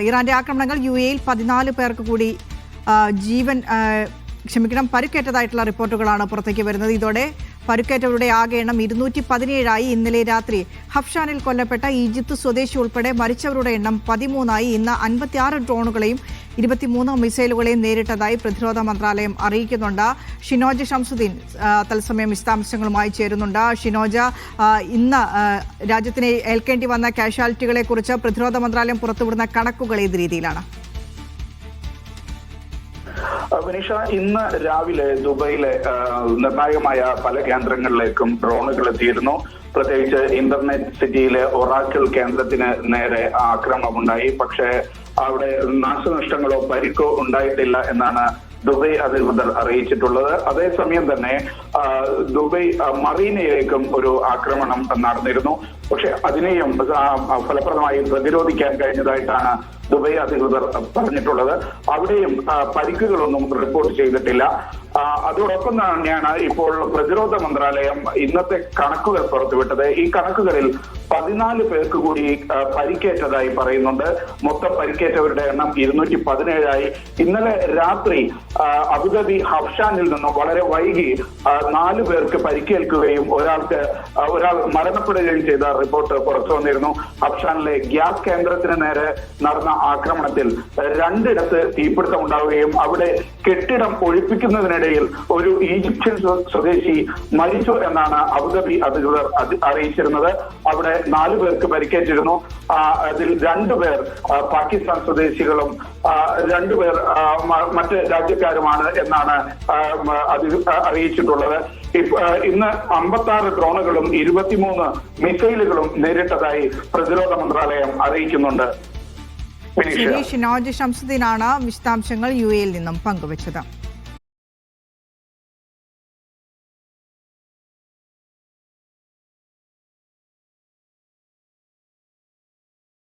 ഇറാന്റെ ആക്രമണങ്ങൾ UAE-യിൽ 14 പേർക്ക് കൂടി പരുക്കേറ്റതായിട്ടുള്ള റിപ്പോർട്ടുകളാണ് പുറത്തേക്ക് വരുന്നത്. ഇതോടെ പരുക്കേറ്റവരുടെ ആകെ എണ്ണം 217 ഇന്നലെ രാത്രി ഹഫ്ഷാനിൽ കൊല്ലപ്പെട്ട ഈജിപ്ത് സ്വദേശി ഉൾപ്പെടെ മരിച്ചവരുടെ എണ്ണം 13 ഇന്ന് 56 ഡ്രോണുകളെയും 23 മിസൈലുകളെയും നേരിട്ടതായി പ്രതിരോധ മന്ത്രാലയം അറിയിക്കുന്നുണ്ട്. ഷിനോജ ഷംസുദ്ദീൻ തത്സമയം വിശദാംശങ്ങളുമായി ചേരുന്നുണ്ട്. ഷിനോജ, ഇന്ന് രാജ്യത്തിന് ഏൽക്കേണ്ടി വന്ന കാഷ്വാലിറ്റികളെ കുറിച്ച് പ്രതിരോധ മന്ത്രാലയം പുറത്തുവിടുന്ന കണക്കുകൾ ഏത് രീതിയിലാണ്? വിനീഷ, ഇന്ന് രാവിലെ ദുബൈയിലെ നിർണായകമായ പല കേന്ദ്രങ്ങളിലേക്കും ഡ്രോണുകൾ എത്തിയിരുന്നു. പ്രത്യേകിച്ച് ഇന്റർനെറ്റ് സിറ്റിയിലെ ഒറാക്കിൾ കേന്ദ്രത്തിന് നേരെ ആക്രമണമുണ്ടായി. പക്ഷേ അവിടെ നാശനഷ്ടങ്ങളോ പരിക്കോ ഉണ്ടായിട്ടില്ല എന്നാണ് ദുബൈ അധികൃതർ അറിയിച്ചിട്ടുള്ളത്. അതേസമയം തന്നെ ദുബൈ മറീനയിലേക്കും ഒരു ആക്രമണം നടന്നിരുന്നു. പക്ഷെ അതിനെയും ഫലപ്രദമായി പ്രതിരോധിക്കാൻ കഴിഞ്ഞതായിട്ടാണ് ദുബൈ അധികൃതർ പറഞ്ഞിട്ടുള്ളത്. അവിടെയും പരിക്കുകളൊന്നും റിപ്പോർട്ട് ചെയ്തിട്ടില്ല. അതോടൊപ്പം തന്നെയാണ് ഇപ്പോൾ പ്രതിരോധ മന്ത്രാലയം ഇന്നത്തെ കണക്കുകൾ പുറത്തുവിട്ടത്. ഈ കണക്കുകളിൽ 14 പേർക്ക് കൂടി പരിക്കേറ്റതായി പറയുന്നുണ്ട്. മൊത്തം പരിക്കേറ്റവരുടെ എണ്ണം 217 ഇന്നലെ രാത്രി അബുദാബി ഹഫ്ഷാനിൽ നിന്നും വളരെ വൈകി 4 പേർക്ക് പരിക്കേൽക്കുകയും ഒരാൾ മരണപ്പെടുകയും ചെയ്ത റിപ്പോർട്ട് പുറത്തു വന്നിരുന്നു. ഹഫ്ഷാനിലെ ഗ്യാസ് കേന്ദ്രത്തിന് നേരെ നടന്ന ആക്രമണത്തിൽ 2 ഇടത്ത് തീപിടുത്തം ഉണ്ടാവുകയും അവിടെ കെട്ടിടം ഒഴിപ്പിക്കുന്നതിനിടയിൽ ഒരു ഈജിപ്ഷ്യൻ സ്വദേശി മരിച്ചു എന്നാണ് അബുദാബി അധികൃതർ അറിയിച്ചിരുന്നത്. അവിടെ 4 പേർക്ക് പരിക്കേറ്റിരുന്നു. അതിൽ 2 പേർ പാകിസ്ഥാൻ സ്വദേശികളും 2 പേർ മറ്റ് രാജ്യക്കാരുമാണ് എന്നാണ് അറിയിച്ചിട്ടുള്ളത്. ഇന്ന് 56 ഡ്രോണുകളും 23 മിസൈലുകളും നേരിട്ടതായി പ്രതിരോധ മന്ത്രാലയം അറിയിക്കുന്നുണ്ട്. ഷിനോജ ഷംസുദ്ദീനാണ് വിശദാംശങ്ങൾ UAE-യിൽ നിന്നും പങ്കുവച്ചത്.